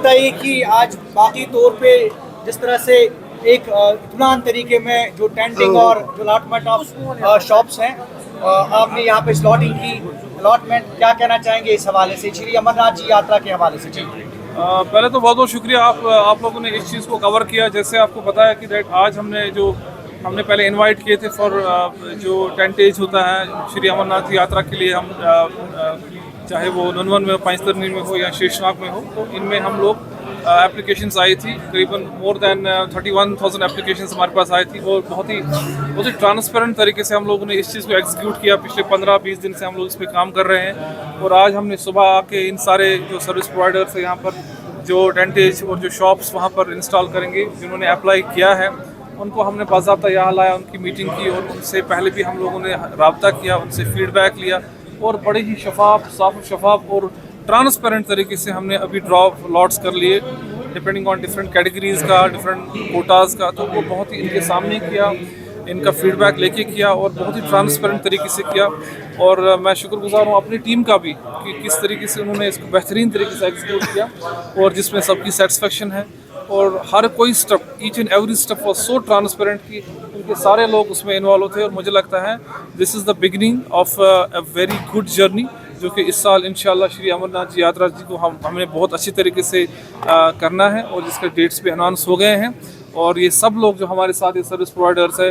बताइए कि आज बाकी तौर पे जिस तरह से एक इत्मीनान तरीके में जो टेंटिंग और जो अलॉटमेंट ऑफ शॉप्स हैं, आपने यहाँ पे स्लॉटिंग की अलॉटमेंट, क्या कहना चाहेंगे इस हवाले से, श्री अमरनाथ जी यात्रा के हवाले से? पहले तो बहुत बहुत शुक्रिया आप लोगों ने इस चीज़ को कवर किया। जैसे आपको पता है कि आज हमने पहले इनवाइट किए थे फॉर जो टेंटेज होता है श्री अमरनाथ यात्रा के लिए, हम चाहे वो ननवन में हो, पंचतरनी में हो या शेषनाग में हो, तो इनमें हम लोग एप्लीकेशंस आई थी, करीबन मोर देन 31,000 एप्लीकेशंस हमारे पास आई थी। और बहुत ही ट्रांसपेरेंट तरीके से हम लोगों ने इस चीज़ को एग्जीक्यूट किया। पिछले 15-20 दिन से हम लोग इस पर काम कर रहे हैं और आज हमने सुबह आके इन सारे जो सर्विस प्रोवाइडर्स हैं यहाँ पर जो टेंटेज और जो शॉप्स वहाँ पर इंस्टॉल करेंगे, जिन्होंने अप्लाई किया है, उनको हमने बाज़ाब्ता यहाँ लाया, उनकी मीटिंग की और उनसे पहले भी हम लोगों ने रब्ता किया, उनसे फीडबैक लिया और बड़े ही शफाफ और ट्रांसपेरेंट तरीके से हमने अभी ड्रॉ लॉट्स कर लिए, डिपेंडिंग ऑन डिफरेंट कैटेगरीज़ का, डिफरेंट कोटाज़ का। तो वो बहुत ही इनके सामने किया, इनका फीडबैक लेके किया और बहुत ही ट्रांसपेरेंट तरीके से किया। और मैं शुक्रगुजार हूँ अपनी टीम का भी कि किस तरीके से उन्होंने इसको बेहतरीन तरीके से एग्जीक्यूट किया और जिसमें सबकी सेटिस्फेक्शन है। और हर कोई step, each and every step was so transparent कि उनके सारे लोग उसमें इन्वॉल्व थे। और मुझे लगता है this is the beginning of a very good journey, जो कि इस साल इंशाल्लाह श्री अमरनाथ जी यात्रा जी को हमने बहुत अच्छी तरीके से करना है और जिसके डेट्स भी अनाउंस हो गए हैं। और ये सब लोग जो हमारे साथ ये सर्विस प्रोवाइडर्स है,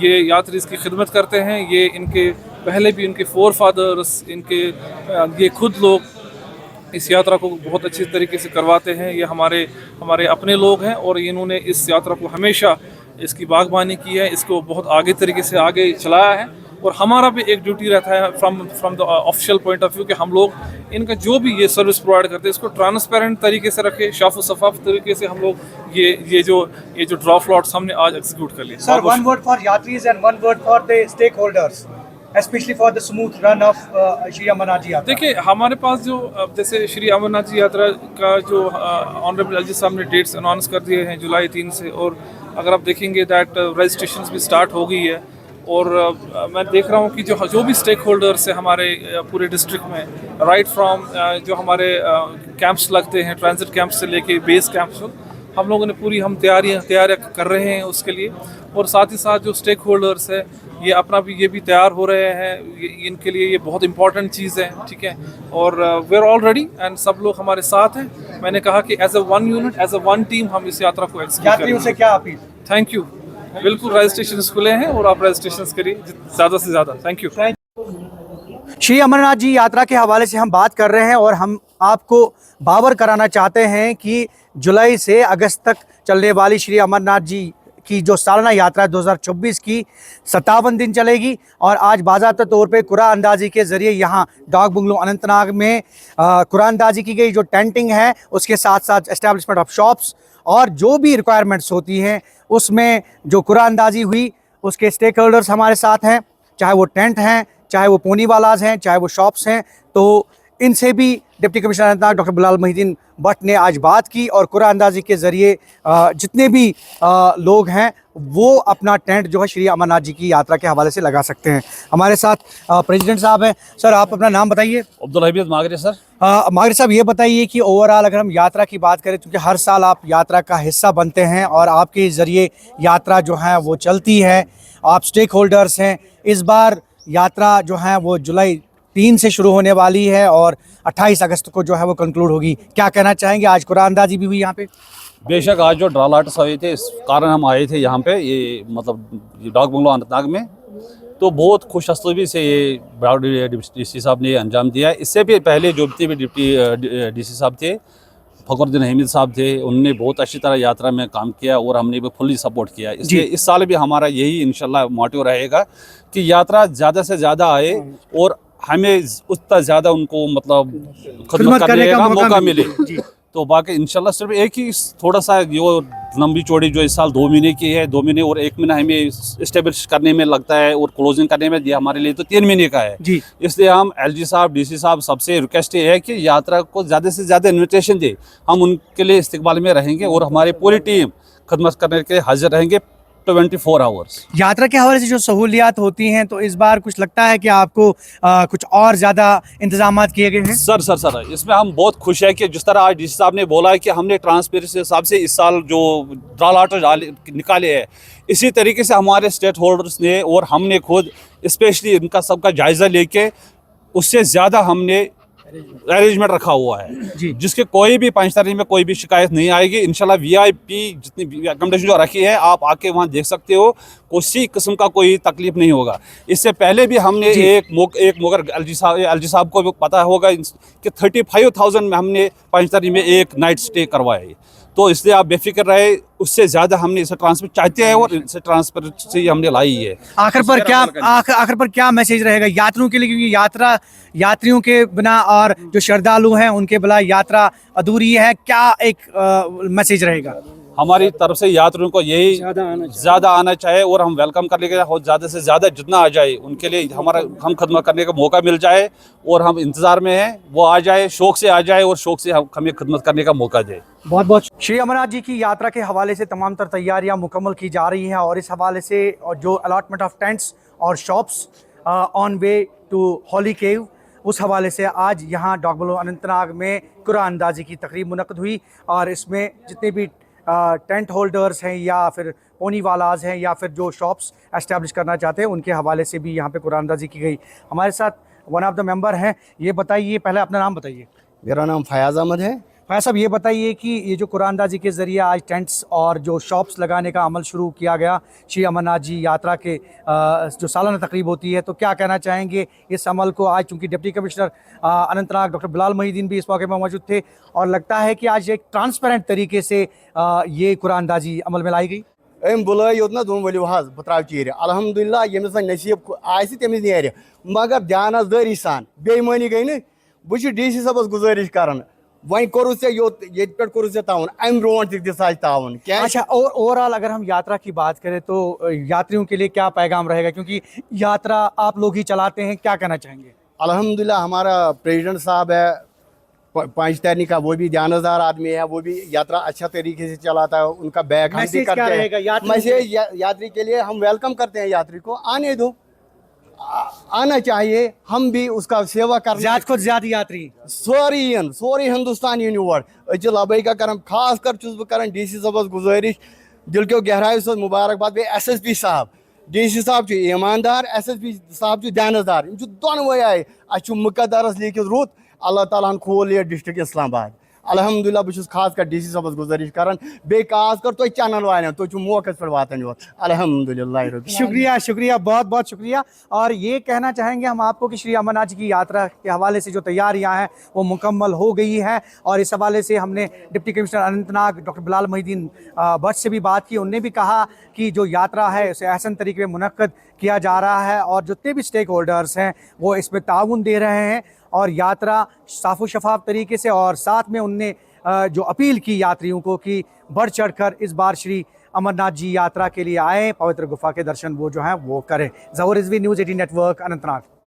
ये यात्रीज़ की खिदमत करते हैं। ये इनके पहले भी इनके फोर फादर्स, ये खुद लोग इस यात्रा को बहुत अच्छी तरीके से करवाते हैं। ये हमारे अपने लोग हैं और इन्होंने इस यात्रा को हमेशा इसकी बागबानी की है, इसको बहुत आगे तरीके से आगे चलाया है। और हमारा भी एक ड्यूटी रहता है from the official point of view कि हम लोग इनका जो भी ये सर्विस प्रोवाइड करते हैं इसको ट्रांसपेरेंट तरीके से रखें, शफाफ तरीके से हम लोग ये जो ड्रॉप लॉट्स हमने आज एग्जीक्यूट कर लिए। सर, वन वर्ड फॉर यात्रीज and one word for the stakeholders, especially for the smooth run of Shri Amarnath ji यात्रा। देखिए, हमारे पास जो जैसे श्री अमरनाथ जी यात्रा का जो ऑनरेबल एलजी साहब ने डेट्स अनाउंस कर दिए हैं जुलाई 3 से, और अगर आप देखेंगे दैट रजिस्ट्रेशन भी स्टार्ट हो गई है। और मैं देख रहा हूँ कि जो भी स्टेक होल्डर्स है हमारे पूरे डिस्ट्रिक्ट में, राइट फ्रॉम जो हमारे कैंप्स लगते हैं, ट्रांजिट कैंप से लेके बेस कैंप्स, हम लोगों ने पूरी तैयारियाँ कर रहे हैं उसके लिए। और साथ ही साथ जो स्टेक होल्डर्स है ये भी तैयार हो रहे हैं, इनके लिए ये बहुत इंपॉर्टेंट चीज़ है, ठीक है। और we are all ready and सब लोग हमारे साथ हैं। मैंने कहा कि as a one unit, as a one team हम इस यात्रा को एग्जीक्यूट करेंगे। यात्रियों से क्या अपील? Thank you. बिल्कुल, रजिस्ट्रेशन खुले हैं और आप रजिस्ट्रेशन करिए ज़्यादा से ज़्यादा। Thank you. श्री अमरनाथ जी यात्रा के हवाले से हम बात कर रहे हैं और हम आपको बावर कराना चाहते हैं कि जुलाई से अगस्त तक चलने वाली श्री अमरनाथ जी की जो सालाना यात्रा 2024 की 57 दिन चलेगी। और आज बाज़ाब्ता तौर पे कुरान अंदाज़ी के ज़रिए यहाँ डाक बंगलो अनंतनाग में कुरान अंदाज़ी की गई। जो टेंटिंग है उसके साथ साथ एस्टेब्लिशमेंट ऑफ शॉप्स और जो भी रिक्वायरमेंट्स होती हैं उसमें जो कुरान अंदाज़ी हुई, उसके स्टेक होल्डर्स हमारे साथ हैं, चाहे वो टेंट हैं, चाहे वो पोनी वालाज हैं, चाहे वो शॉप्स हैं। तो इनसे भी deputy commissioner Anantnag doctor Bilal Mohiddin Bhatt ने आज बात की और कुरान अंदाज़ी के ज़रिए जितने भी लोग हैं वो अपना टेंट जो है श्री अमरनाथ जी की यात्रा के हवाले से लगा सकते हैं। हमारे साथ प्रेसिडेंट साहब हैं। सर, आप अपना नाम बताइए। अब्दुल हबीब मागरे। सर, मागरे साहब, ये बताइए कि ओवरऑल अगर हम यात्रा की बात करें, क्योंकि हर साल आप यात्रा का हिस्सा बनते हैं और आपके ज़रिए यात्रा जो है वो चलती है, आप स्टेक होल्डर्स हैं। इस बार यात्रा जो है वो जुलाई 3 से शुरू होने वाली है और 28 अगस्त को जो है वो कंक्लूड होगी। क्या कहना चाहेंगे? आज कुरान अंदाज़ी भी हुई यहाँ पे। बेशक आज जो ड्रा लॉट्स हुए थे इस कारण हम आए थे यहाँ पे, ये मतलब डाक बंगलो अनंतनाग में, तो बहुत खुश हस्बी से ये डीसी साहब ने अंजाम दिया। इससे भी पहले जो भी डिप्टी डीसी साहब थे, फखरुद्दीन अहमद साहब थे, उन्होंने बहुत अच्छी तरह यात्रा में काम किया और हमने भी फुल्ली सपोर्ट किया। इसलिए इस साल भी हमारा यही इंशाल्लाह मोटिव रहेगा कि यात्रा ज़्यादा से ज़्यादा आए और हमें उतना ज़्यादा उनको मतलब खिदमत करने का मौका मिले। तो बाकी इंशाल्लाह सिर्फ एक ही थोड़ा सा जो लंबी चौड़ी जो इस साल 2 महीने की है, 2 महीने और 1 महीना हमें इस्टेब्लिश करने में लगता है और क्लोजिंग करने में, ये हमारे लिए तो 3 महीने का है जी। इसलिए हम एलजी साहब, डीसी साहब सबसे रिक्वेस्ट ये है कि यात्रा को ज़्यादा से ज़्यादा इन्विटेशन दे। हम उनके लिए इस्तकबाल में रहेंगे और हमारी पूरी टीम खिदमत करने के लिए हाजिर रहेंगे 24 आवर्स। यात्रा के हवाले से जो सहूलियात होती हैं, तो इस बार कुछ लगता है कि आपको कुछ और ज़्यादा इंतजाम किए गए हैं? सर इसमें हम बहुत खुश हैं कि जिस तरह आज डीसी साहब ने बोला है कि हमने ट्रांसपेरेंसी के हिसाब से इस साल जो ड्रा लॉटरी निकाले हैं, इसी तरीके से हमारे स्टेट होल्डर्स ने और हमने खुद स्पेशली इनका सबका जायज़ा लेके उससे ज़्यादा हमने अरेंजमेंट रखा हुआ है जी। जिसके कोई भी पंचतरनी में कोई भी शिकायत नहीं आएगी इंशाल्लाह। वीआईपी जितनी अकोमोडेशन जो रखी है आप आके वहाँ देख सकते हो, किसी किस्म का कोई तकलीफ नहीं होगा। इससे पहले भी हमने एक मगर एलजी साहब को भी पता होगा कि 35,000 में हमने पंचतरनी में एक नाइट स्टे करवाया है, तो इसलिए आप बेफिक्र रहे, उससे ज़्यादा हमने इसे ट्रांसफर चाहते हैं और इसे ट्रांसपेरेंसी हमने लाई है। आखिर पर क्या मैसेज रहेगा यात्रियों के लिए, क्योंकि यात्रियों के बिना और जो श्रद्धालु हैं उनके बिना यात्रा अधूरी है, क्या एक मैसेज रहेगा? हमारी तरफ से यात्रियों को यही ज़्यादा आना चाहिए और हम वेलकम करने के लिए ज़्यादा से ज़्यादा जितना आ जाए उनके लिए हम खदमत करने का मौका मिल जाए, और हम इंतज़ार में हैं वो आ जाए, शौक़ से आ जाए और शौक़ से हमें खदमत करने का मौका दे। बहुत बहुत श्री अमरनाथ जी की यात्रा के हवाले से तमाम तर तैयारियां मुकम्मल की जा रही हैं, और इस हवाले से जो अलॉटमेंट ऑफ टेंट्स और shops on way to holy cave, उस हवाले से आज यहाँ डॉग बंगलो अनंतनाग में कुरान अंदाजी की तकरीब मुनक़्क़द हुई, और इसमें जितने भी टेंट होल्डर्स हैं या फिर पोनी वालाज हैं या फिर जो शॉप्स एस्टैब्लिश करना चाहते हैं उनके हवाले से भी यहाँ पे कुरान अंदाजी की गई। हमारे साथ वन ऑफ द मेंबर हैं, ये बताइए, पहले अपना नाम बताइए। मेरा नाम फयाज अहमद है। फयाज साहब, ये बताइए कि ये जो कुरान अंदाजी के ज़रिए आज टेंट्स और जो शॉप्स लगाने का अमल शुरू किया गया श्री अमरनाथ जी यात्रा के जो सालाना तकरीब होती है, तो क्या कहना चाहेंगे इस अमल को? आज चूँकि deputy commissioner Anantnag doctor Bilal Mohiddin भी इस मौके पर मौजूद थे, और लगता है कि आज एक ट्रांसपेरेंट तरीके से ये कुरान अंदाजी अमल में लाई गई। अम बुलाय योत ना दोन वलियो हज बह त्रा चीर अल्हम्दुलिल्लाह यमिस नसीब आसि तमिस नेर, मगर ध्यानदारी सान बेईमानी गई न। बह डीसी साहबस गुजारिश करान वह कोर ये पे ताउन अम ब्रोह ताउन क्या। अच्छा, और ओवरऑल अगर हम यात्रा की बात करें तो यात्रियों के लिए क्या पैगाम रहेगा, क्योंकि यात्रा आप लोग ही चलाते हैं, क्या कहना चाहेंगे? अल्हम्दुलिल्लाह हमारा प्रेसिडेंट साहब है पंचतरनी का, वो भी ध्यानदार आदमी है, वो भी यात्रा अच्छा तरीके से चलाता है, उनका बैग हम भी करते हैं। मैसेज यात्री के लिए हम वेलकम करते हैं, यात्री को आने दो, आना चाहिए, हम भी उसका सेवा कर ज्यादा यात्री सोरी हिंदुस्तान यूनिवर्ड अच्छे लबई का करम। खास कर चुस बह डीसी साहबस गुजारिश दिल के गहराई से मुबारकबाद बे SSP साहब। डीसी साहब ईमानदार, SSP साहब ध्यानदार, दोनों आए अच्छ मुकद्दरस लिखित रुत, अल्लाह ताला खोल ये डिस्ट्रिक्ट इस्लामाबाद। अल्हम्दुलिल्लाह बह खास कर डीसी साहबस गुजारिश करान, बे खास कर तुम चैनल वाले तुम मौके पर वातान योत। अल्हम्दुलिल्लाह शुक्रिया, बहुत बहुत शुक्रिया। और ये कहना चाहेंगे हम आपको कि श्री अमरनाथ जी की यात्रा के हवाले से जो तैयारियां हैं वो मुकम्मल हो गई हैं, और इस हवाले से हमने deputy commissioner Anantnag doctor Bilal Mohiddin Bhatt से भी बात की। उन्होंने भी कहा कि जो यात्रा है उसे एहसन तरीके में मुनक्कद किया जा रहा है, और जितने भी स्टेक होल्डर्स हैं वो इसमें ताउन दे रहे हैं, और यात्रा साफ़ शफाफ तरीके से, और साथ में उनने जो अपील की यात्रियों को कि बढ़ चढ़कर इस बार श्री अमरनाथ जी यात्रा के लिए आए, पवित्र गुफा के दर्शन वो जो हैं वो करें। ज़हूर रिजवी, न्यूज़ 18 नेटवर्क, अनंतनाग।